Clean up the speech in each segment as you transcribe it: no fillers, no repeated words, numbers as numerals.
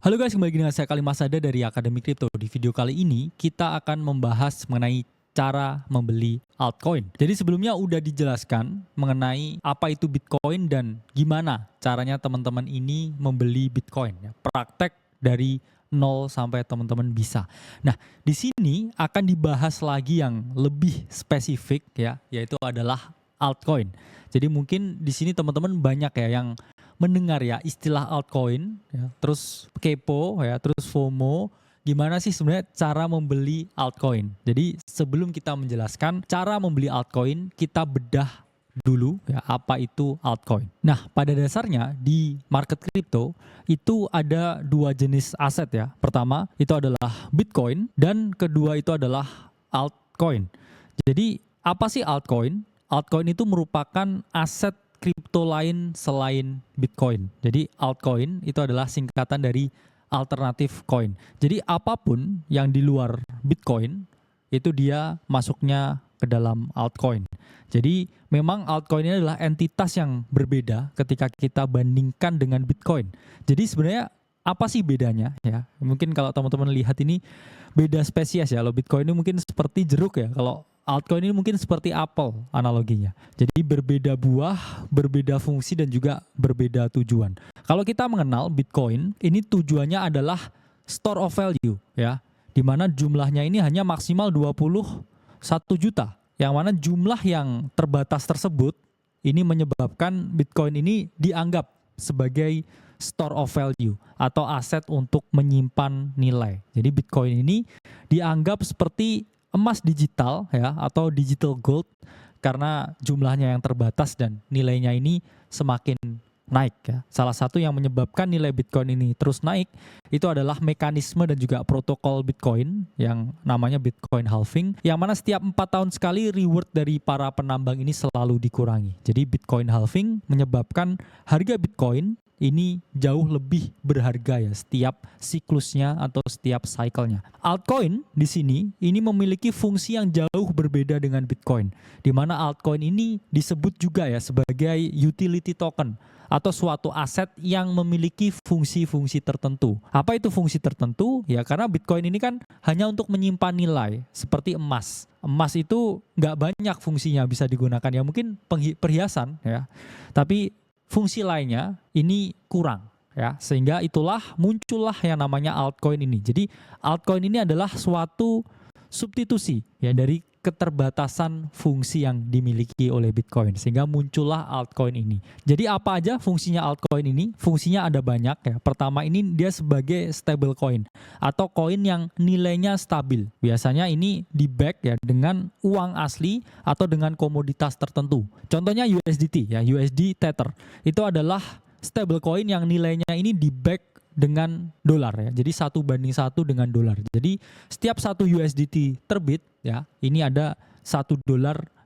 Halo guys, kembali lagi dengan saya Kali Masada dari Akademi Kripto. Di video kali ini kita akan membahas mengenai cara membeli altcoin. Jadi sebelumnya udah dijelaskan mengenai apa itu Bitcoin dan gimana caranya teman-teman ini membeli Bitcoin. Praktek dari nol sampai teman-teman bisa. Nah, di sini akan dibahas lagi yang lebih spesifik ya, yaitu adalah altcoin. Jadi mungkin di sini teman-teman banyak ya yang mendengar ya istilah altcoin, ya, terus kepo ya, terus FOMO. Gimana sih sebenarnya cara membeli altcoin? Jadi sebelum kita menjelaskan cara membeli altcoin, kita bedah dulu ya apa itu altcoin. Nah, pada dasarnya di market crypto itu ada dua jenis aset ya. Pertama itu adalah Bitcoin dan kedua itu adalah altcoin. Jadi apa sih altcoin? Altcoin itu merupakan aset kripto lain selain Bitcoin. Jadi altcoin itu adalah singkatan dari alternatif coin. Jadi apapun yang di luar Bitcoin itu dia masuknya ke dalam altcoin. Jadi memang altcoin ini adalah entitas yang berbeda ketika kita bandingkan dengan Bitcoin. Jadi sebenarnya apa sih bedanya ya? Mungkin kalau teman-teman lihat ini beda spesies ya. Kalau Bitcoin ini mungkin seperti jeruk ya. Kalau altcoin ini mungkin seperti apel analoginya. Jadi berbeda buah, berbeda fungsi dan juga berbeda tujuan. Kalau kita mengenal Bitcoin, ini tujuannya adalah store of value ya. Di mana jumlahnya ini hanya maksimal 21 juta. Yang mana jumlah yang terbatas tersebut ini menyebabkan Bitcoin ini dianggap sebagai store of value atau aset untuk menyimpan nilai. Jadi Bitcoin ini dianggap seperti emas digital ya atau digital gold karena jumlahnya yang terbatas dan nilainya ini semakin naik ya. Salah satu yang menyebabkan nilai Bitcoin ini terus naik itu adalah mekanisme dan juga protokol Bitcoin yang namanya Bitcoin halving, yang mana setiap 4 tahun sekali reward dari para penambang ini selalu dikurangi. Jadi Bitcoin halving menyebabkan harga Bitcoin ini jauh lebih berharga ya setiap siklusnya atau setiap cycle-nya. Altcoin di sini ini memiliki fungsi yang jauh berbeda dengan Bitcoin, di mana altcoin ini disebut juga ya sebagai utility token atau suatu aset yang memiliki fungsi-fungsi tertentu. Apa itu fungsi tertentu? Ya karena Bitcoin ini kan hanya untuk menyimpan nilai seperti emas. Emas itu nggak banyak fungsinya bisa digunakan ya, mungkin perhiasan ya. Tapi fungsi lainnya ini kurang ya, sehingga itulah muncullah yang namanya altcoin ini. Jadi altcoin ini adalah suatu substitusi ya dari keterbatasan fungsi yang dimiliki oleh Bitcoin, sehingga muncullah altcoin ini. Jadi apa aja fungsinya altcoin ini? Fungsinya ada banyak ya. Pertama ini dia sebagai stable coin atau koin yang nilainya stabil. Biasanya ini di back ya dengan uang asli atau dengan komoditas tertentu. Contohnya USDT ya, USD Tether. Itu adalah stable coin yang nilainya ini di back dengan dolar ya. Jadi 1:1 dengan dolar. Jadi setiap 1 USDT terbit ya, ini ada $1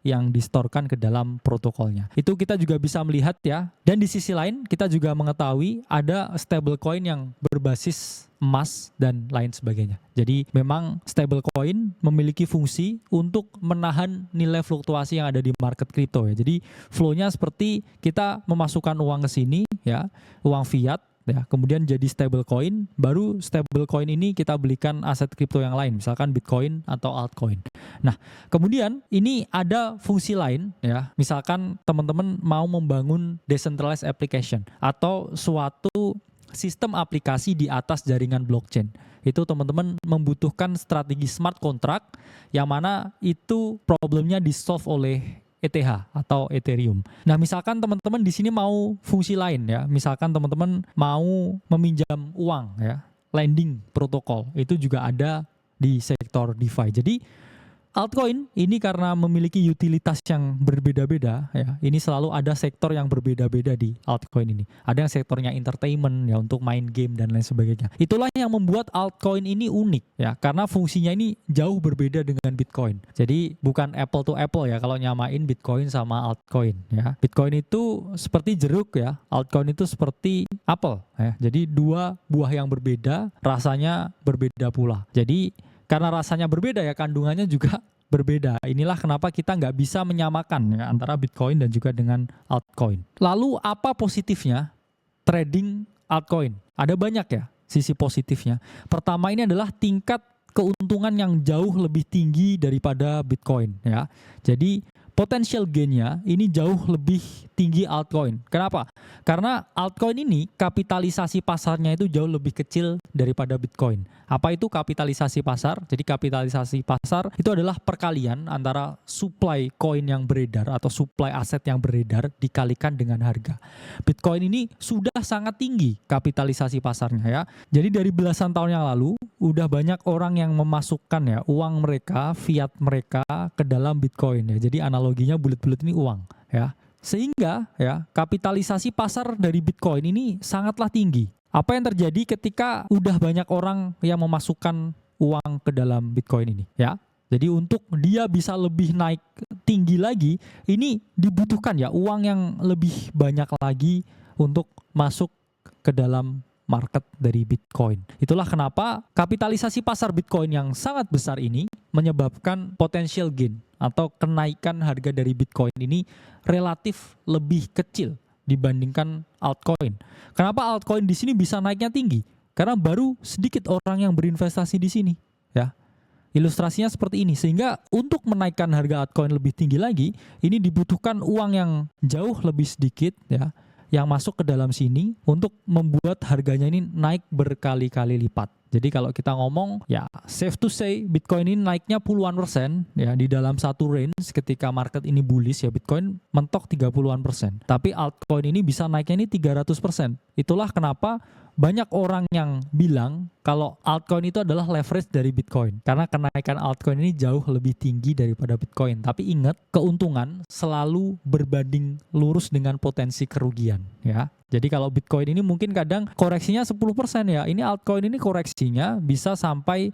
yang distorkan ke dalam protokolnya. Itu kita juga bisa melihat ya. Dan di sisi lain kita juga mengetahui ada stablecoin yang berbasis emas dan lain sebagainya. Jadi memang stablecoin memiliki fungsi untuk menahan nilai fluktuasi yang ada di market crypto ya. Jadi flow-nya seperti kita memasukkan uang ke sini ya, uang fiat ya, kemudian jadi stablecoin, baru stablecoin ini kita belikan aset kripto yang lain, misalkan Bitcoin atau altcoin. Nah, kemudian ini ada fungsi lain ya, misalkan teman-teman mau membangun decentralized application atau suatu sistem aplikasi di atas jaringan blockchain. Itu teman-teman membutuhkan strategi smart contract yang mana itu problemnya di-solve oleh ETH atau Ethereum. Nah, misalkan teman-teman di sini mau fungsi lain ya. Misalkan teman-teman mau meminjam uang ya, lending protokol. Itu juga ada di sektor DeFi. Jadi altcoin ini karena memiliki utilitas yang berbeda-beda ya. Ini selalu ada sektor yang berbeda-beda di altcoin ini. Ada yang sektornya entertainment ya untuk main game dan lain sebagainya. Itulah yang membuat altcoin ini unik ya, karena fungsinya ini jauh berbeda dengan Bitcoin. Jadi bukan apple to apple ya kalau nyamain Bitcoin sama altcoin ya. Bitcoin itu seperti jeruk ya, altcoin itu seperti apel ya. Jadi dua buah yang berbeda, rasanya berbeda pula. Jadi karena rasanya berbeda ya, kandungannya juga berbeda. Inilah kenapa kita nggak bisa menyamakan ya, antara Bitcoin dan juga dengan altcoin. Lalu apa positifnya trading altcoin? Ada banyak ya. sisi positifnya. Pertama ini adalah tingkat keuntungan yang jauh lebih tinggi daripada Bitcoin ya. Jadi potential gain-nya ini jauh lebih tinggi altcoin. Kenapa? Karena altcoin ini kapitalisasi pasarnya itu jauh lebih kecil daripada Bitcoin. Apa itu kapitalisasi pasar? Jadi kapitalisasi pasar itu adalah perkalian antara supply koin yang beredar atau supply aset yang beredar dikalikan dengan harga. Bitcoin ini sudah sangat tinggi kapitalisasi pasarnya ya. Jadi dari belasan tahun yang lalu udah banyak orang yang memasukkan ya uang mereka, fiat mereka ke dalam Bitcoin ya. Jadi analoginya bulat-bulat ini uang ya. Sehingga ya kapitalisasi pasar dari Bitcoin ini sangatlah tinggi. Apa yang terjadi ketika udah banyak orang yang memasukkan uang ke dalam Bitcoin ini ya. Jadi untuk dia bisa lebih naik tinggi lagi, ini dibutuhkan ya uang yang lebih banyak lagi untuk masuk ke dalam market dari Bitcoin. Itulah kenapa kapitalisasi pasar Bitcoin yang sangat besar ini menyebabkan potential gain atau kenaikan harga dari Bitcoin ini relatif lebih kecil dibandingkan altcoin. Kenapa altcoin di sini bisa naiknya tinggi? Karena baru sedikit orang yang berinvestasi di sini, ya. Ilustrasinya seperti ini, sehingga untuk menaikkan harga altcoin lebih tinggi lagi, ini dibutuhkan uang yang jauh lebih sedikit, ya, yang masuk ke dalam sini untuk membuat harganya ini naik berkali-kali lipat. Jadi kalau kita ngomong, ya safe to say Bitcoin ini naiknya puluhan persen ya di dalam satu range ketika market ini bullish ya Bitcoin mentok 30-an persen. Tapi altcoin ini bisa naiknya ini 300%. Itulah kenapa banyak orang yang bilang kalau altcoin itu adalah leverage dari Bitcoin. Karena kenaikan altcoin ini jauh lebih tinggi daripada Bitcoin. Tapi ingat, keuntungan selalu berbanding lurus dengan potensi kerugian ya. Jadi kalau Bitcoin ini mungkin kadang koreksinya 10% ya. Ini altcoin ini koreksinya bisa sampai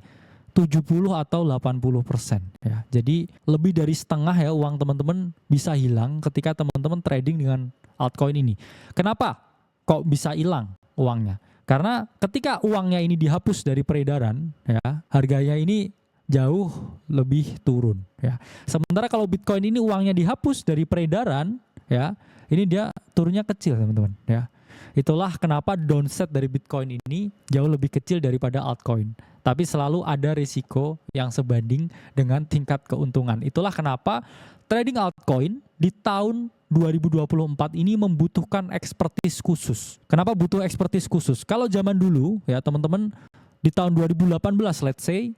70 atau 80% ya. Jadi lebih dari setengah ya uang teman-teman bisa hilang ketika teman-teman trading dengan altcoin ini. Kenapa kok bisa hilang uangnya? Karena ketika uangnya ini dihapus dari peredaran ya, harganya ini jauh lebih turun ya. Sementara kalau Bitcoin ini uangnya dihapus dari peredaran ya, ini dia turunnya kecil teman-teman ya. Itulah kenapa downside dari Bitcoin ini jauh lebih kecil daripada altcoin. Tapi selalu ada risiko yang sebanding dengan tingkat keuntungan. Itulah kenapa trading altcoin di tahun 2024 ini membutuhkan expertise khusus. Kenapa butuh expertise khusus? Kalau zaman dulu ya teman-teman di tahun 2018 let's say,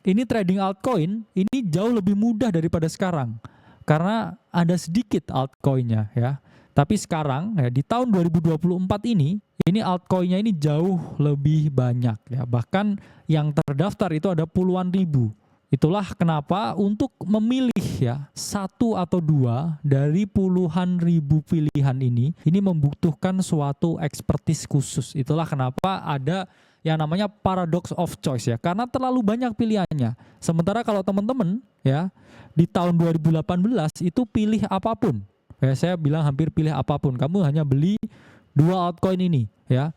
ini trading altcoin ini jauh lebih mudah daripada sekarang. Karena ada sedikit altcoinnya ya. Tapi sekarang ya di tahun 2024 ini altcoinnya ini jauh lebih banyak ya. Bahkan yang terdaftar itu ada puluhan ribu. Itulah kenapa untuk memilih ya satu atau dua dari puluhan ribu pilihan ini membutuhkan suatu expertise khusus. Itulah kenapa ada yang namanya paradox of choice ya. Karena terlalu banyak pilihannya. Sementara kalau teman-teman ya di tahun 2018 itu pilih apapun. Ya, saya bilang hampir pilih apapun. Kamu hanya beli 2 altcoin ini ya.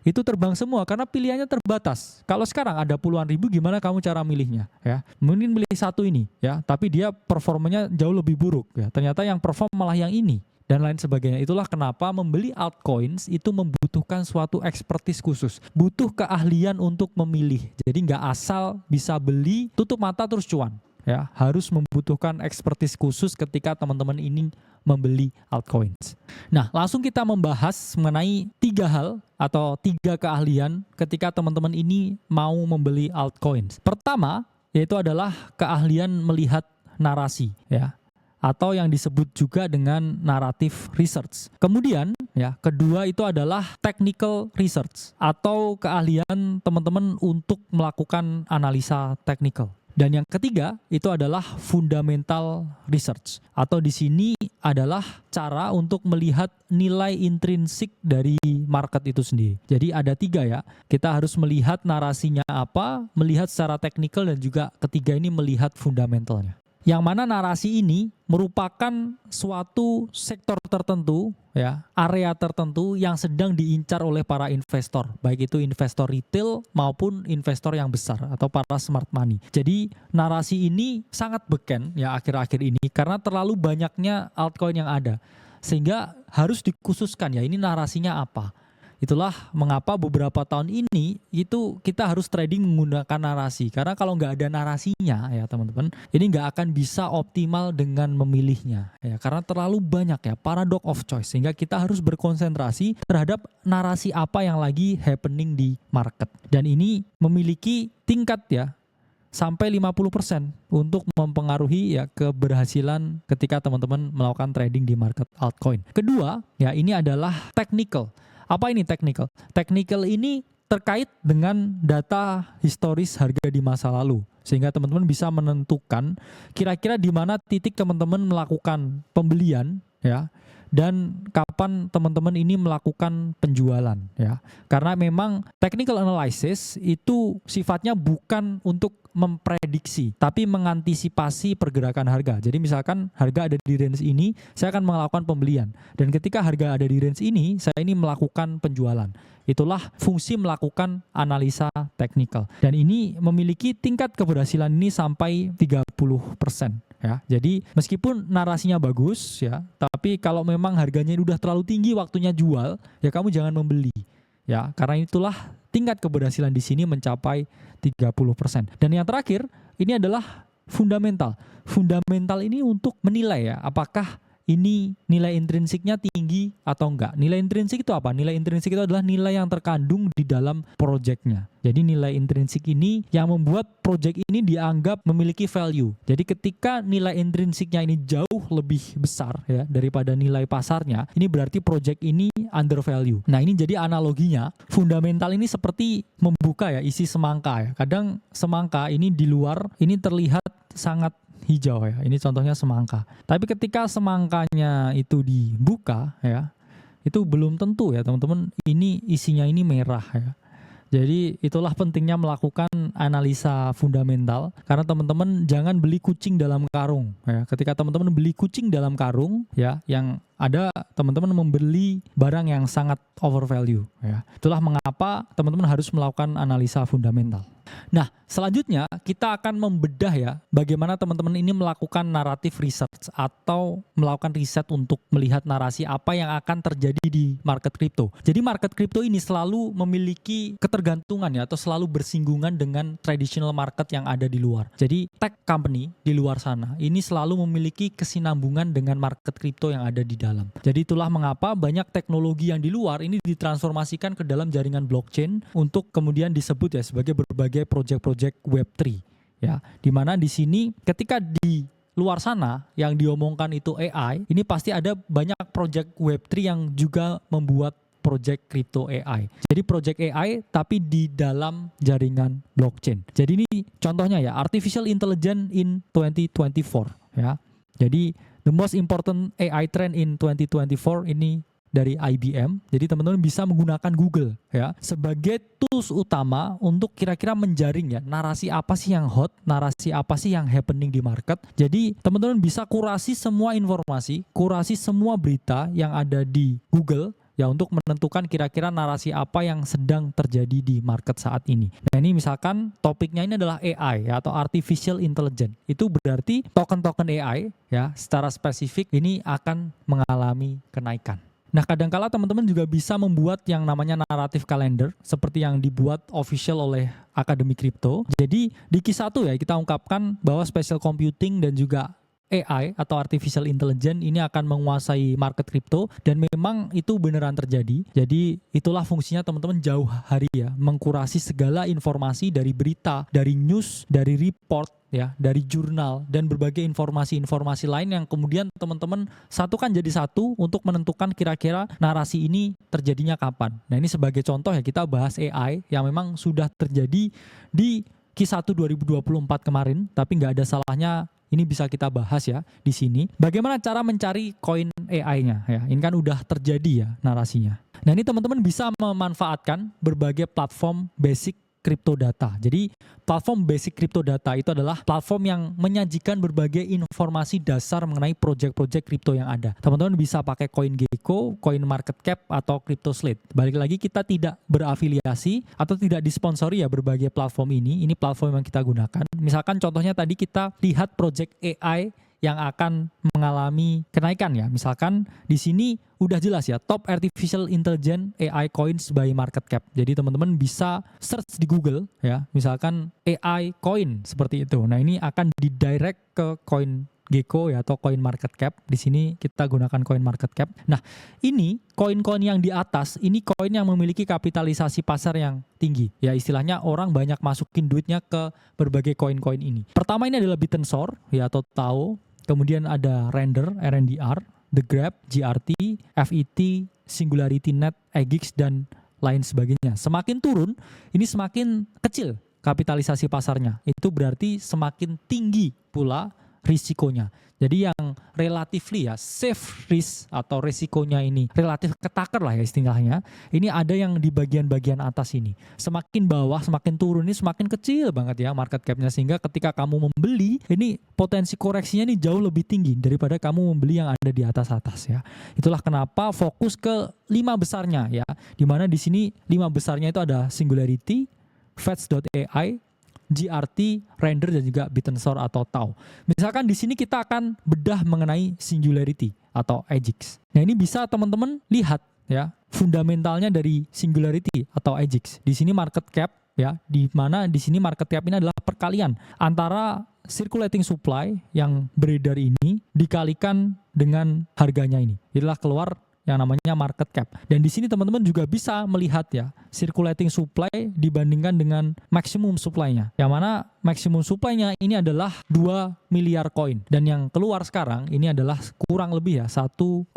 Itu terbang semua karena pilihannya terbatas. Kalau sekarang ada puluhan ribu, gimana kamu cara milihnya ya? Mungkin pilih satu ini ya, tapi dia performanya jauh lebih buruk ya. Ternyata yang perform malah yang ini dan lain sebagainya. Itulah kenapa membeli altcoins itu membutuhkan suatu expertise khusus. Butuh keahlian untuk memilih. Jadi nggak asal bisa beli tutup mata terus cuan. Ya, harus membutuhkan expertise khusus ketika teman-teman ini membeli altcoins. Nah, langsung kita membahas mengenai 3 hal atau 3 keahlian ketika teman-teman ini mau membeli altcoins. Pertama, yaitu adalah keahlian melihat narasi, ya, atau yang disebut juga dengan narrative research. Kemudian, ya, kedua itu adalah technical research atau keahlian teman-teman untuk melakukan analisa teknikal. Dan yang ketiga itu adalah fundamental research atau di sini adalah cara untuk melihat nilai intrinsik dari market itu sendiri. Jadi ada 3 ya. Kita harus melihat narasinya apa, melihat secara teknikal dan juga ketiga ini melihat fundamentalnya. Yang mana narasi ini merupakan suatu sektor tertentu ya, area tertentu yang sedang diincar oleh para investor, baik itu investor retail maupun investor yang besar atau para smart money. Jadi narasi ini sangat beken ya akhir-akhir ini karena terlalu banyaknya altcoin yang ada. Sehingga harus dikhususkan ya ini narasinya apa. Itulah mengapa beberapa tahun ini itu kita harus trading menggunakan narasi. Karena kalau nggak ada narasinya ya teman-teman, ini nggak akan bisa optimal dengan memilihnya ya. Karena terlalu banyak ya paradox of choice, sehingga kita harus berkonsentrasi terhadap narasi apa yang lagi happening di market. Dan ini memiliki tingkat ya sampai 50% untuk mempengaruhi ya keberhasilan ketika teman-teman melakukan trading di market altcoin. Kedua, ya ini adalah technical. Apa ini technical? Technical ini terkait dengan data historis harga di masa lalu. Sehingga teman-teman bisa menentukan kira-kira di mana titik teman-teman melakukan pembelian ya, dan kapan teman-teman ini melakukan penjualan ya. Karena memang technical analysis itu sifatnya bukan untuk memprediksi, tapi mengantisipasi pergerakan harga. Jadi misalkan harga ada di range ini, saya akan melakukan pembelian. Dan ketika harga ada di range ini, saya ini melakukan penjualan. Itulah fungsi melakukan analisa teknikal. Dan ini memiliki tingkat keberhasilan ini sampai 30%. Ya, jadi meskipun narasinya bagus ya, tapi kalau memang harganya udah terlalu tinggi waktunya jual, ya kamu jangan membeli. Ya, karena itulah tingkat keberhasilan di sini mencapai 30%. Dan yang terakhir, ini adalah fundamental. Fundamental ini untuk menilai ya, apakah ini nilai intrinsiknya tinggi atau enggak. Nilai intrinsik itu apa? Nilai intrinsik itu adalah nilai yang terkandung di dalam proyeknya. Jadi nilai intrinsik ini yang membuat proyek ini dianggap memiliki value. Jadi ketika nilai intrinsiknya ini jauh lebih besar ya daripada nilai pasarnya, ini berarti proyek ini under value. Nah, ini jadi analoginya, fundamental ini seperti membuka ya isi semangka ya. Kadang semangka ini di luar ini terlihat sangat hijau ya, ini contohnya semangka. Tapi ketika semangkanya itu dibuka ya, itu belum tentu ya teman-teman, ini isinya ini merah ya. Jadi itulah pentingnya melakukan analisa fundamental, karena teman-teman jangan beli kucing dalam karung ya. Ketika teman-teman beli kucing dalam karung ya, yang ada teman-teman membeli barang yang sangat overvalue ya. Itulah mengapa teman-teman harus melakukan analisa fundamental. Nah, selanjutnya kita akan membedah ya bagaimana teman-teman ini melakukan narrative research atau melakukan riset untuk melihat narasi apa yang akan terjadi di market crypto. Jadi market crypto ini selalu memiliki ketergantungan ya, atau selalu bersinggungan dengan traditional market yang ada di luar. Jadi tech company di luar sana ini selalu memiliki kesinambungan dengan market crypto yang ada di dalam. Jadi itulah mengapa banyak teknologi yang di luar ini ditransformasikan ke dalam jaringan blockchain untuk kemudian disebut ya sebagai berbagai project-project Web3 ya. Dimana di sini ketika di luar sana yang diomongkan itu AI, ini pasti ada banyak project Web3 yang juga membuat project crypto AI. Jadi project AI tapi di dalam jaringan blockchain. Jadi ini contohnya ya, artificial intelligence in 2024 ya. Jadi the most important AI trend in 2024 ini dari IBM. Jadi teman-teman bisa menggunakan Google ya sebagai tools utama untuk kira-kira menjaring ya narasi apa sih yang hot, narasi apa sih yang happening di market. Jadi teman-teman bisa kurasi semua informasi, kurasi semua berita yang ada di Google ya untuk menentukan kira-kira narasi apa yang sedang terjadi di market saat ini. Nah, ini misalkan topiknya ini adalah AI ya, atau artificial intelligence. Itu berarti token-token AI ya secara spesifik ini akan mengalami kenaikan. Nah, kadangkala teman-teman juga bisa membuat yang namanya narrative calendar seperti yang dibuat official oleh Akademi Crypto. Jadi di Q1 ya kita ungkapkan bahwa spatial computing dan juga AI atau artificial intelligence ini akan menguasai market crypto, dan memang itu beneran terjadi. Jadi itulah fungsinya teman-teman jauh hari ya, mengkurasi segala informasi dari berita, dari news, dari report ya, dari jurnal dan berbagai informasi-informasi lain yang kemudian teman-teman satukan jadi satu untuk menentukan kira-kira narasi ini terjadinya kapan. Nah, ini sebagai contoh ya kita bahas AI yang memang sudah terjadi di Q1 2024 kemarin, tapi nggak ada salahnya ini bisa kita bahas ya di sini. Bagaimana cara mencari koin AI-nya ya. Ini kan udah terjadi ya narasinya. Nah, ini teman-teman bisa memanfaatkan berbagai platform basic crypto data. Jadi platform basic crypto data itu adalah platform yang menyajikan berbagai informasi dasar mengenai project-project crypto yang ada. Teman-teman bisa pakai CoinGecko, CoinMarketCap atau CryptoSlate. Balik lagi kita tidak berafiliasi atau tidak disponsori ya berbagai platform ini. Ini platform yang kita gunakan. Misalkan contohnya tadi kita lihat project AI yang akan mengalami kenaikan ya. Misalkan di sini udah jelas ya, top artificial intelligence AI coins by market cap. Jadi teman-teman bisa search di Google ya, misalkan AI coin seperti itu. Nah, ini akan didirect ke CoinGecko ya atau Coin Market Cap. Di sini kita gunakan Coin Market Cap. Nah, ini koin-koin yang di atas, ini koin yang memiliki kapitalisasi pasar yang tinggi. Ya, istilahnya orang banyak masukin duitnya ke berbagai koin-koin ini. Pertama ini adalah Bitensor ya atau TAO. Kemudian ada Render, RNDR, The Grab, GRT, FET, Singularity Net, EGX, dan lain sebagainya. Semakin turun, ini semakin kecil kapitalisasi pasarnya. Itu berarti semakin tinggi pula risikonya. Jadi yang relatively ya safe risk atau risikonya ini relatif ketakar lah ya istilahnya. Ini ada yang di bagian-bagian atas ini. Semakin bawah, semakin turun ini semakin kecil banget ya market capnya. Sehingga ketika kamu membeli, ini potensi koreksinya ini jauh lebih tinggi daripada kamu membeli yang ada di atas-atas ya. Itulah kenapa fokus ke 5 besarnya ya. Dimana di sini 5 besarnya itu ada Singularity, Fetch.ai, GRT, Render, dan juga Bitensor atau TAO. Misalkan di sini kita akan bedah mengenai Singularity atau EGX. Nah, ini bisa teman-teman lihat ya fundamentalnya dari Singularity atau EGX. Di sini market cap ya, di mana di sini market cap ini adalah perkalian antara circulating supply yang beredar ini dikalikan dengan harganya ini. Inilah keluar yang namanya market cap. Dan di sini teman-teman juga bisa melihat ya circulating supply dibandingkan dengan maximum supply-nya. Yang mana maximum supply-nya ini adalah 2 miliar koin. Dan yang keluar sekarang ini adalah kurang lebih ya 1,28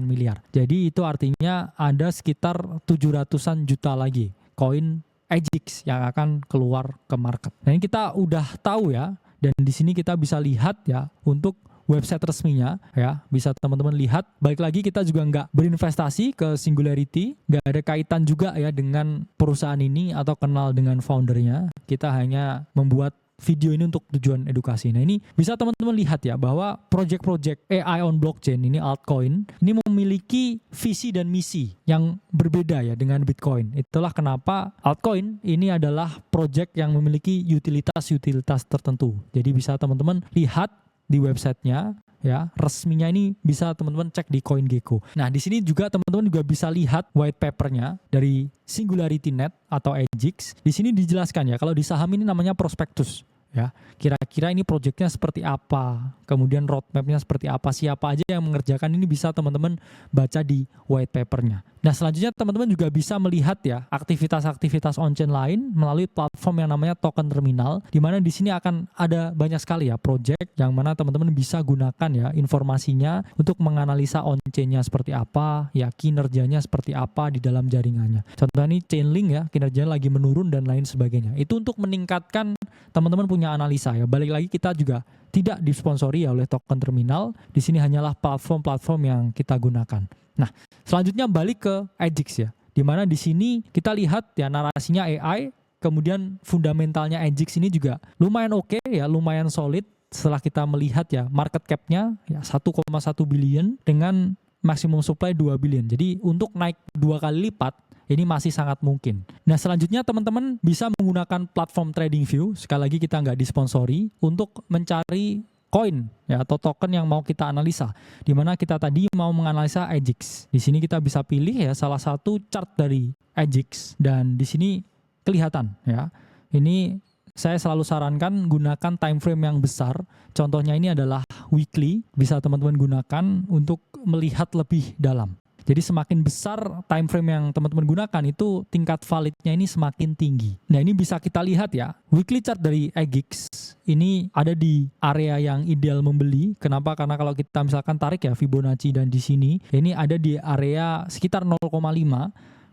miliar. Jadi itu artinya ada sekitar 700-an juta lagi koin EGX yang akan keluar ke market. Nah, ini kita udah tahu ya. Dan di sini kita bisa lihat ya untuk website resminya ya, bisa teman-teman lihat. Balik lagi kita juga nggak berinvestasi ke Singularity, nggak ada kaitan juga ya dengan perusahaan ini atau kenal dengan foundernya. Kita hanya membuat video ini untuk tujuan edukasi. Nah, ini bisa teman-teman lihat ya bahwa project-project AI on blockchain ini altcoin ini memiliki visi dan misi yang berbeda ya dengan Bitcoin. Itulah kenapa altcoin ini adalah project yang memiliki utilitas-utilitas tertentu. Jadi bisa teman-teman lihat di websitenya ya, resminya ini bisa teman-teman cek di CoinGecko. Nah, di sini juga teman-teman juga bisa lihat white papernya dari Singularity Net atau EGX. Di sini dijelaskan ya, kalau di saham ini namanya prospektus. Ya, kira-kira ini proyeknya seperti apa, kemudian roadmapnya seperti apa, siapa aja yang mengerjakan ini bisa teman-teman baca di white papernya. Nah, selanjutnya teman-teman juga bisa melihat ya aktivitas-aktivitas on-chain lain melalui platform yang namanya token terminal, di mana di sini akan ada banyak sekali ya project yang mana teman-teman bisa gunakan ya informasinya untuk menganalisa on-chain-nya seperti apa, ya kinerjanya seperti apa di dalam jaringannya. Contohnya ini Chainlink ya, kinerjanya lagi menurun dan lain sebagainya. Itu untuk meningkatkan teman-teman punya analisa ya. Balik lagi kita juga tidak disponsori ya oleh token terminal. Di sini hanyalah platform-platform yang kita gunakan. Nah, selanjutnya balik ke EGX ya. Dimana di sini kita lihat ya narasinya AI, kemudian fundamentalnya EGX ini juga lumayan oke ya, lumayan solid. Setelah kita melihat ya market cap-nya ya 1,1 billion dengan maksimum supply 2 billion. Jadi untuk naik 2 kali lipat ini masih sangat mungkin. Nah, selanjutnya teman-teman bisa menggunakan platform TradingView. Sekali lagi kita nggak disponsori untuk mencari koin ya atau token yang mau kita analisa. Di mana kita tadi mau menganalisa EGX. Di sini kita bisa pilih ya salah satu chart dari EGX dan di sini kelihatan ya. Ini saya selalu sarankan gunakan time frame yang besar. Contohnya ini adalah weekly, bisa teman-teman gunakan untuk melihat lebih dalam. Jadi semakin besar time frame yang teman-teman gunakan itu tingkat validnya ini semakin tinggi. Nah, ini bisa kita lihat ya. Weekly chart dari EGX ini ada di area yang ideal membeli. Kenapa? Karena kalau kita misalkan tarik ya Fibonacci dan di sini ini ada di area sekitar 0,5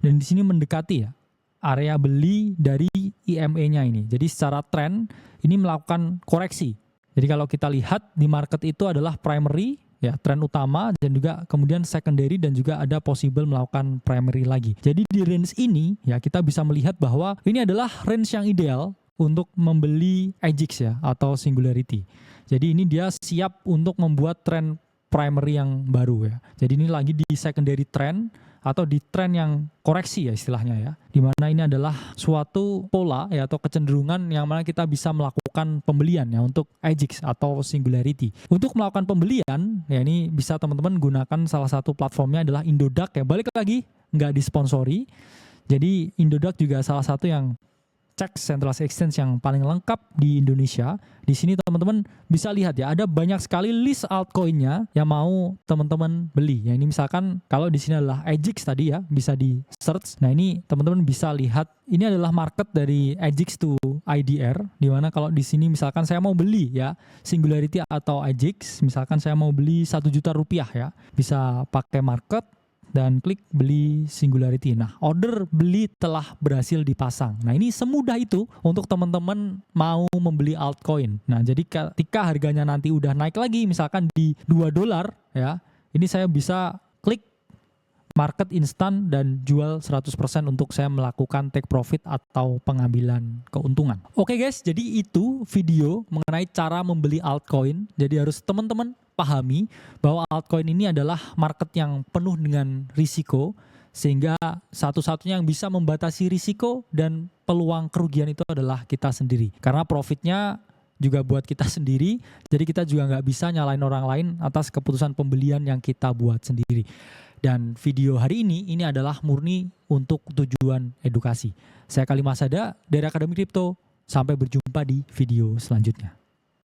dan di sini mendekati ya area beli dari EMA-nya ini. Jadi secara tren ini melakukan koreksi. Jadi kalau kita lihat di market itu adalah primary ya, tren utama dan juga kemudian secondary dan juga ada possible melakukan primary lagi. Jadi di range ini ya kita bisa melihat bahwa ini adalah range yang ideal untuk membeli EGX ya atau Singularity. Jadi ini dia siap untuk membuat tren primary yang baru ya. Jadi ini lagi di secondary trend atau di tren yang koreksi ya istilahnya ya. Dimana ini adalah suatu pola ya atau kecenderungan yang mana kita bisa melakukan pembelian ya untuk AJIX atau Singularity. Untuk melakukan pembelian ya ini bisa teman-teman gunakan salah satu platformnya adalah Indodax ya. Balik lagi nggak disponsori. Jadi Indodax juga salah satu yang cek centralized exchange yang paling lengkap di Indonesia. Di sini teman-teman bisa lihat ya, ada banyak sekali list altcoinnya yang mau teman-teman beli. Ya ini misalkan kalau di sini adalah AJIX tadi ya, bisa di search. Nah ini teman-teman bisa lihat ini adalah market dari AJIX to IDR, di mana kalau di sini misalkan saya mau beli ya Singularity atau AJIX, misalkan saya mau beli 1 juta rupiah ya, bisa pakai market dan klik beli Singularity. Nah, order beli telah berhasil dipasang. Nah, ini semudah itu untuk teman-teman mau membeli altcoin. Nah, jadi ketika harganya nanti udah naik lagi, misalkan di $2 ya, ini saya bisa klik market instan dan jual 100% untuk saya melakukan take profit atau pengambilan keuntungan. Oke guys, jadi itu video mengenai cara membeli altcoin. Jadi harus teman-teman pahami bahwa altcoin ini adalah market yang penuh dengan risiko, sehingga satu-satunya yang bisa membatasi risiko dan peluang kerugian itu adalah kita sendiri. Karena profitnya juga buat kita sendiri, jadi kita juga nggak bisa nyalain orang lain atas keputusan pembelian yang kita buat sendiri. Dan video hari ini adalah murni untuk tujuan edukasi. Saya Khalil Masada dari Akademi Kripto. Sampai berjumpa di video selanjutnya.